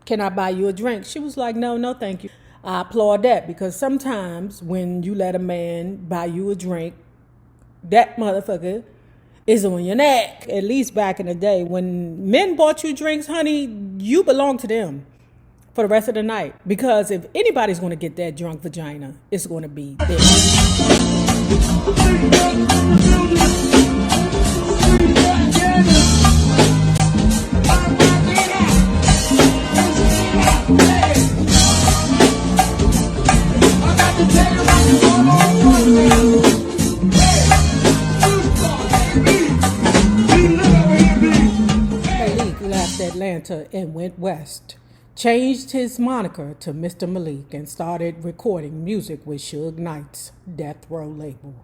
can I buy you a drink? She was like, no, no, thank you. I applaud that, because sometimes when you let a man buy you a drink, that motherfucker is on your neck. At least back in the day, when men bought you drinks, honey, you belong to them for the rest of the night. Because if anybody's going to get that drunk vagina, it's going to be them. Left Atlanta and went west, changed his moniker to Mr. Malik, and started recording music with Suge Knight's Death Row label.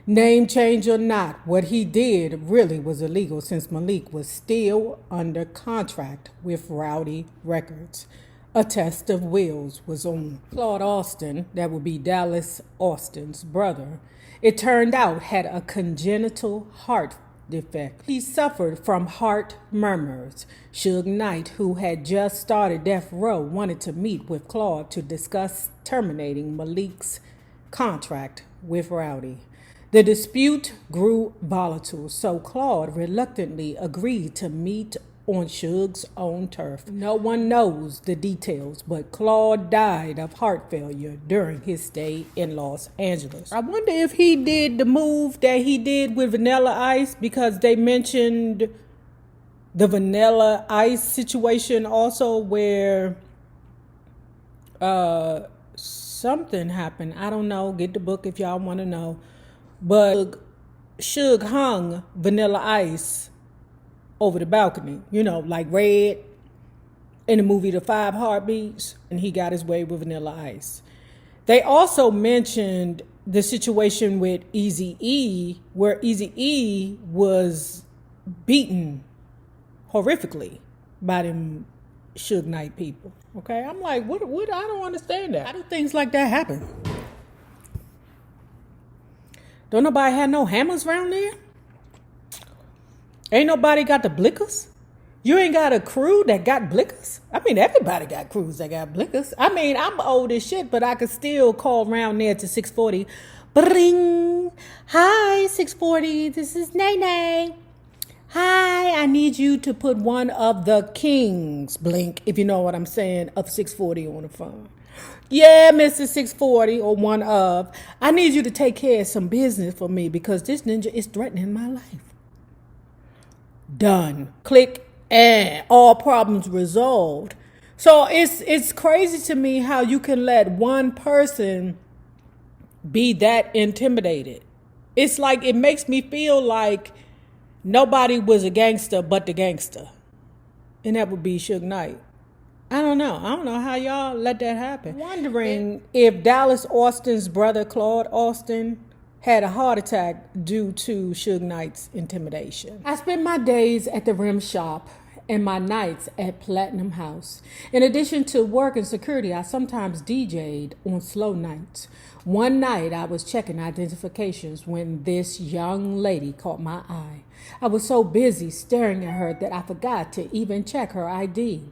Name change or not, what he did really was illegal, since Malik was still under contract with Rowdy Records. A test of wills was on. Claude Austin, that would be Dallas Austin's brother, it turned out had a congenital heart defect. He suffered from heart murmurs. Suge Knight, who had just started Death Row, wanted to meet with Claude to discuss terminating Malik's contract with Rowdy. The dispute grew volatile, so Claude reluctantly agreed to meet on Suge's own turf. No one knows the details, but Claude died of heart failure during his stay in Los Angeles. I wonder if he did the move that he did with Vanilla Ice, because they mentioned the Vanilla Ice situation also, where something happened. I don't know. Get the book if y'all want to know. But Suge hung Vanilla Ice over the balcony, you know, like Red in the movie The Five Heartbeats, and he got his way with Vanilla Ice. They also mentioned the situation with Eazy-E, where Eazy-E was beaten horrifically by them Suge Knight people. Okay, I'm like, what? I don't understand that. How do things like that happen? Don't nobody have no hammers around there? Ain't nobody got the blickers? You ain't got a crew that got blickers? I mean, everybody got crews that got blickers. I mean, I'm old as shit, but I could still call around there to 640. Bring. Hi, 640. This is Nay. Hi, I need you to put one of the kings, blink, if you know what I'm saying, of 640 on the phone. Yeah, Mr. 640, or one of. I need you to take care of some business for me, because this ninja is threatening my life. Done. Click, and all problems resolved. So it's crazy to me how you can let one person be that intimidated. It's like, it makes me feel like nobody was a gangster but the gangster. And that would be Suge Knight. I don't know how y'all let that happen. Wondering if Dallas Austin's brother, Claude Austin, had a heart attack due to Suge Knight's intimidation. I spend my days at the Rim Shop and my nights at Platinum House. In addition to work and security, I sometimes DJ'd on slow nights. One night I was checking identifications when this young lady caught my eye. I was so busy staring at her that I forgot to even check her ID.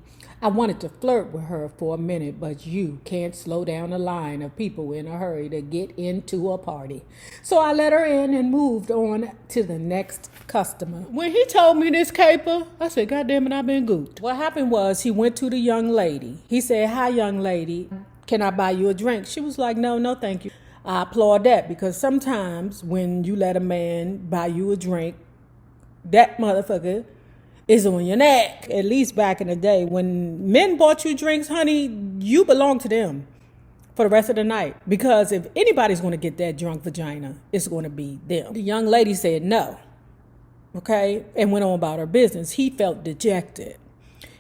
I wanted to flirt with her for a minute, but you can't slow down a line of people in a hurry to get into a party. So I let her in and moved on to the next customer. When he told me this caper, I said, God damn it, I've been gooped. What happened was, he went to the young lady. He said, hi, young lady, can I buy you a drink? She was like, no, no, thank you. I applaud that, because sometimes when you let a man buy you a drink, that motherfucker is on your neck. At least back in the day, when men bought you drinks, honey, you belong to them for the rest of the night. Because if anybody's going to get that drunk vagina, it's going to be them. The young lady said no, okay, and went on about her business. He felt dejected.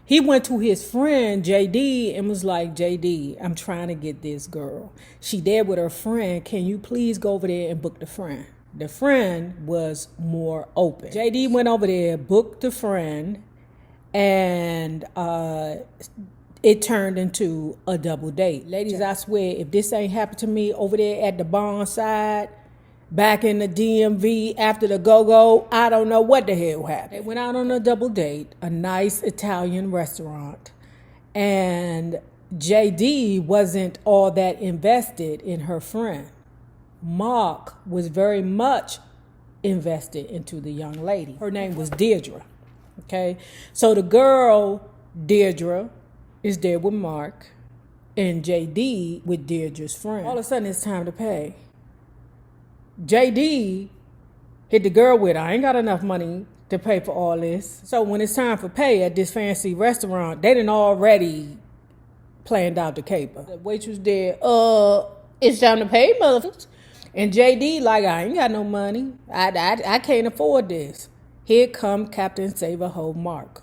He went to his friend, JD, and was like, JD, I'm trying to get this girl. She there with her friend. Can you please go over there and book the friend? The friend was more open. JD went over there, booked the friend, and it turned into a double date. Ladies, I swear, if this ain't happened to me over there at the barn side, back in the DMV after the go-go, I don't know what the hell happened. They went out on a double date, a nice Italian restaurant, and And JD wasn't all that invested in her friend. Mark was very much invested into the young lady. Her name was Deirdre. Okay, so the girl, Deirdre, is there with Mark, and JD with Deirdre's friend. All of a sudden, it's time to pay. JD hit the girl with, I ain't got enough money to pay for all this. So when it's time for pay at this fancy restaurant, they done already planned out the caper. The waitress there, it's time to pay, motherfuckers. And JD like, I ain't got no money. I can't afford this. Here come Captain Save-A-Ho Mark.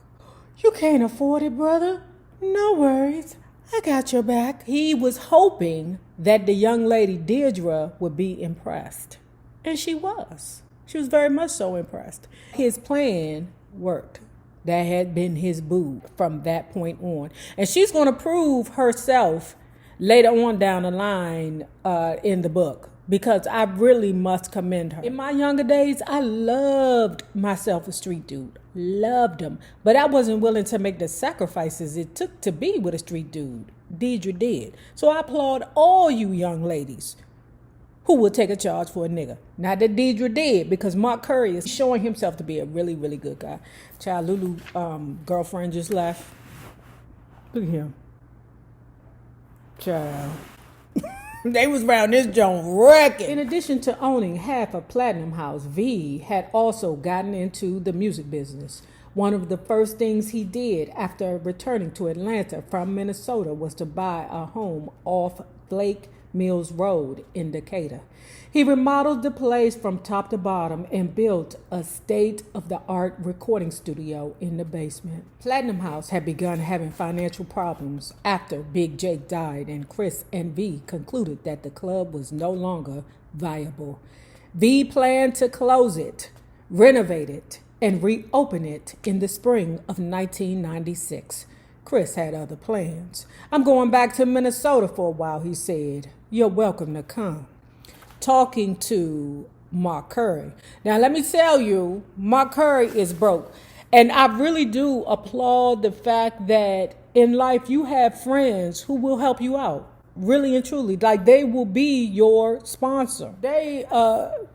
You can't afford it, brother? No worries. I got your back. He was hoping that the young lady Deirdre would be impressed. And she was. She was very much so impressed. His plan worked. That had been his boo from that point on. And she's going to prove herself later on down the line in the book, because I really must commend her. In my younger days, I loved myself a street dude. Loved him. But I wasn't willing to make the sacrifices it took to be with a street dude. Deidre did. So I applaud all you young ladies who will take a charge for a nigga. Not that Deidre did, because Mark Curry is showing himself to be a really, really good guy. Child, Lulu girlfriend just left. Look at him. Child. They was around this joint wrecking. In addition to owning half of Platinum House, V had also gotten into the music business. One of the first things he did after returning to Atlanta from Minnesota was to buy a home off Blake Mills Road in Decatur. He remodeled the place from top to bottom and built a state-of-the-art recording studio in the basement. Platinum House had begun having financial problems after Big Jake died, and Chris and V concluded that the club was no longer viable. V planned to close it, renovate it, and reopen it in the spring of 1996. Chris had other plans. I'm going back to Minnesota for a while, he said. You're welcome to come. Talking to Mark Curry. Now, let me tell you, Mark Curry is broke. And I really do applaud the fact that in life you have friends who will help you out. Really and truly. Like, they will be your sponsor. They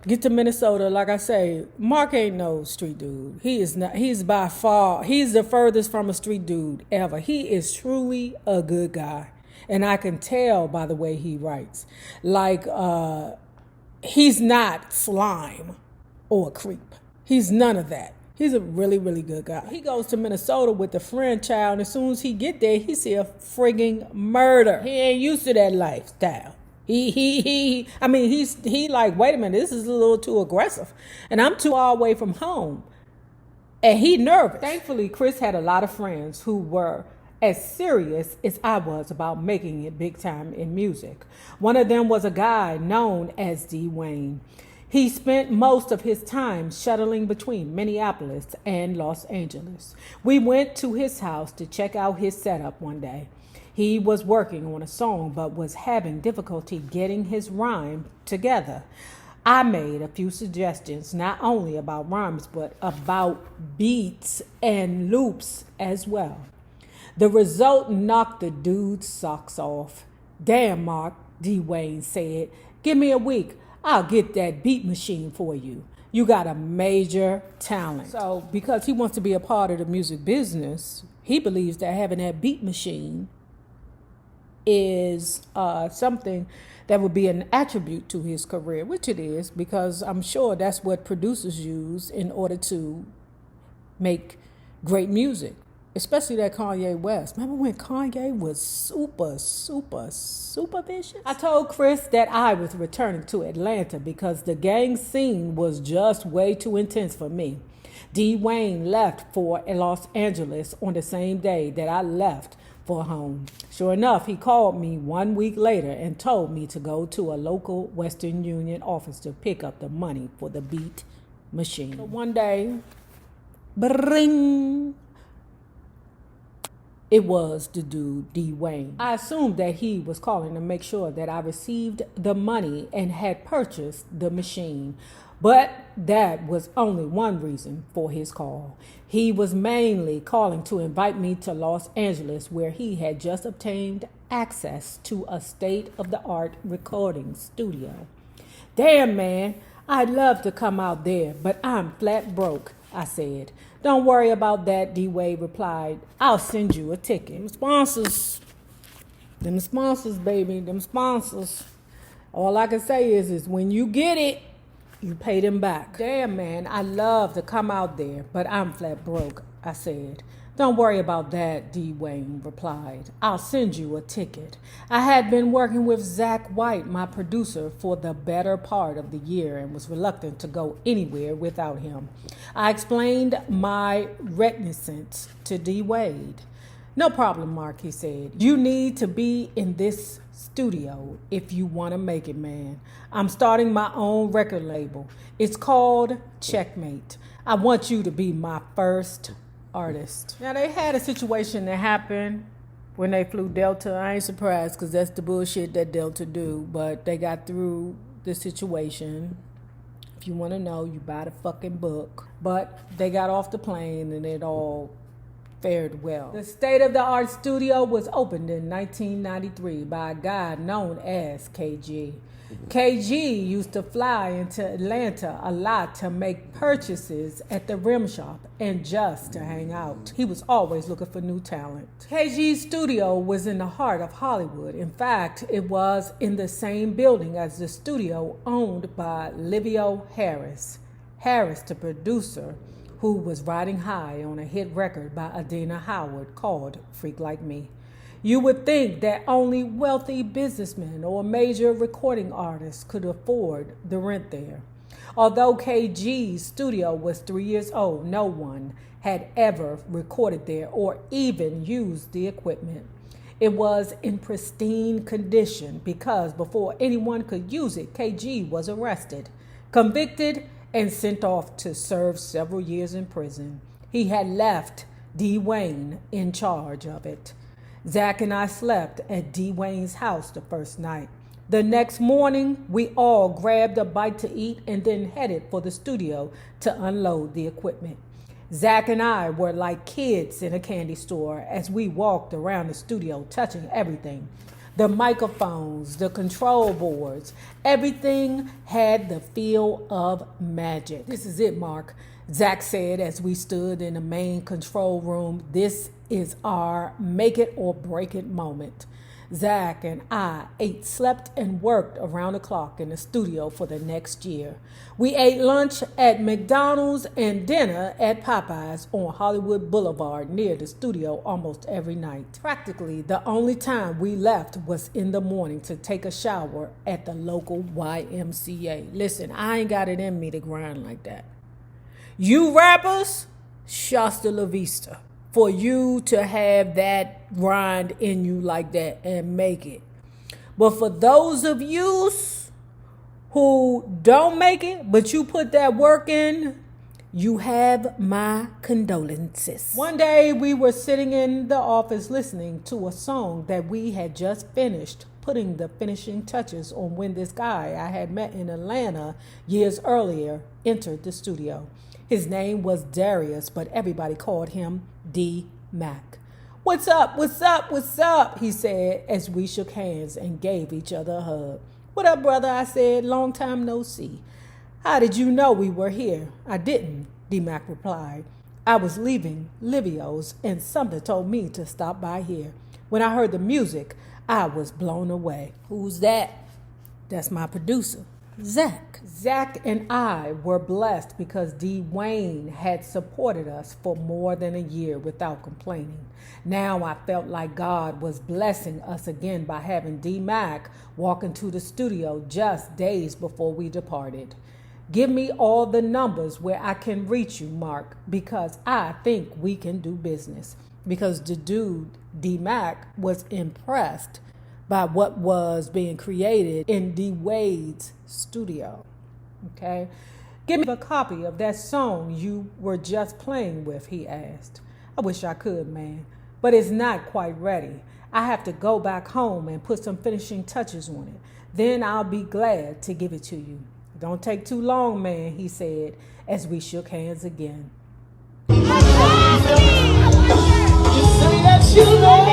get to Minnesota, like I say, Mark ain't no street dude. He is not. He's by far, he's the furthest from a street dude ever. He is truly a good guy. And I can tell by the way he writes. Like, he's not slime or a creep. He's none of that. He's a really, really good guy. He goes to Minnesota with a friend, child, and as soon as he get there, he see a frigging murder. He ain't used to that lifestyle. He like, wait a minute, this is a little too aggressive. And I'm too far away from home. And he nervous. Thankfully, Chris had a lot of friends who were as serious as I was about making it big time in music. One of them was a guy known as D. Wayne. He spent most of his time shuttling between Minneapolis and Los Angeles. We went to his house to check out his setup one day. He was working on a song but was having difficulty getting his rhyme together. I made a few suggestions, not only about rhymes, but about beats and loops as well. The result knocked the dude's socks off. Damn, Mark, D. Wayne said. Give me a week. I'll get that beat machine for you. You got a major talent. So because he wants to be a part of the music business, he believes that having that beat machine is something that would be an attribute to his career, which it is, because I'm sure that's what producers use in order to make great music. Especially that Kanye West. Remember when Kanye was super vicious? I told Chris that I was returning to Atlanta because the gang scene was just way too intense for me. D. Wayne left for Los Angeles on the same day that I left for home. Sure enough, he called me 1 week later and told me to go to a local Western Union office to pick up the money for the beat machine. So one day, bring. It was the dude, D. Wayne. I assumed that he was calling to make sure that I received the money and had purchased the machine. But that was only one reason for his call. He was mainly calling to invite me to Los Angeles, where he had just obtained access to a state-of-the-art recording studio. Damn, man, I'd love to come out there, but I'm flat broke, I said. Don't worry about that, D-Wade replied. I'll send you a ticket. Them sponsors, baby, them sponsors. All I can say is when you get it, you pay them back. Damn, man, I'd love to come out there, but I'm flat broke, I said. Don't worry about that, D. Wayne replied. I'll send you a ticket. I had been working with Zach White, my producer, for the better part of the year and was reluctant to go anywhere without him. I explained my reticence to D. Wade. No problem, Mark, he said. You need to be in this studio if you want to make it, man. I'm starting my own record label. It's called Checkmate. I want you to be my first artist. Now, they had a situation that happened when they flew Delta. I ain't surprised because that's the bullshit that Delta do, but they got through the situation. If you want to know, you buy the fucking book. But they got off the plane and it all fared well. The state-of-the-art studio was opened in 1993 by a guy known as KG. KG used to fly into Atlanta a lot to make purchases at the rim shop and just to hang out. He was always looking for new talent. KG's studio was in the heart of Hollywood. In fact, it was in the same building as the studio owned by Livio Harris. Harris, the producer, who was riding high on a hit record by Adina Howard called Freak Like Me. You would think that only wealthy businessmen or major recording artists could afford the rent there. Although KG's studio was 3 years old, no one had ever recorded there or even used the equipment. It was in pristine condition because before anyone could use it, KG was arrested, convicted, and sent off to serve several years in prison. He had left D. Wayne in charge of it. Zach and I slept at D. Wayne's house the first night. The next morning, we all grabbed a bite to eat and then headed for the studio to unload the equipment. Zach and I were like kids in a candy store as we walked around the studio touching everything. The microphones, the control boards, everything had the feel of magic. This is it, Mark, Zach said as we stood in the main control room. This is our make it or break it moment. Zach and I ate, slept, and worked around the clock in the studio for the next year. We ate lunch at McDonald's and dinner at Popeyes on Hollywood Boulevard near the studio almost every night. Practically the only time we left was in the morning to take a shower at the local YMCA. Listen, I ain't got it in me to grind like that. You rappers, Shasta La Vista. For you to have that grind in you like that and make it. But for those of you who don't make it, but you put that work in, you have my condolences. One day we were sitting in the office listening to a song that we had just finished, putting the finishing touches on when this guy I had met in Atlanta years earlier entered the studio. His name was Darius, but everybody called him D. Mac. What's up? What's up? What's up? He said as we shook hands and gave each other a hug. What up, brother? I said, long time no see. How did you know we were here? I didn't, D. Mac replied. I was leaving Livio's and something told me to stop by here. When I heard the music, I was blown away. Who's that? That's my producer, Zach. Zach and I were blessed because D. Wayne had supported us for more than a year without complaining. Now I felt like God was blessing us again by having D. Mac walk into the studio just days before we departed. Give me all the numbers where I can reach you, Mark, because I think we can do business. Because the dude, D. Mac, was impressed by what was being created in D. Wade's studio. Okay? Give me a copy of that song you were just playing with, he asked. I wish I could, man, but it's not quite ready. I have to go back home and put some finishing touches on it. Then I'll be glad to give it to you. Don't take too long, man, he said, as we shook hands again. Just say that you love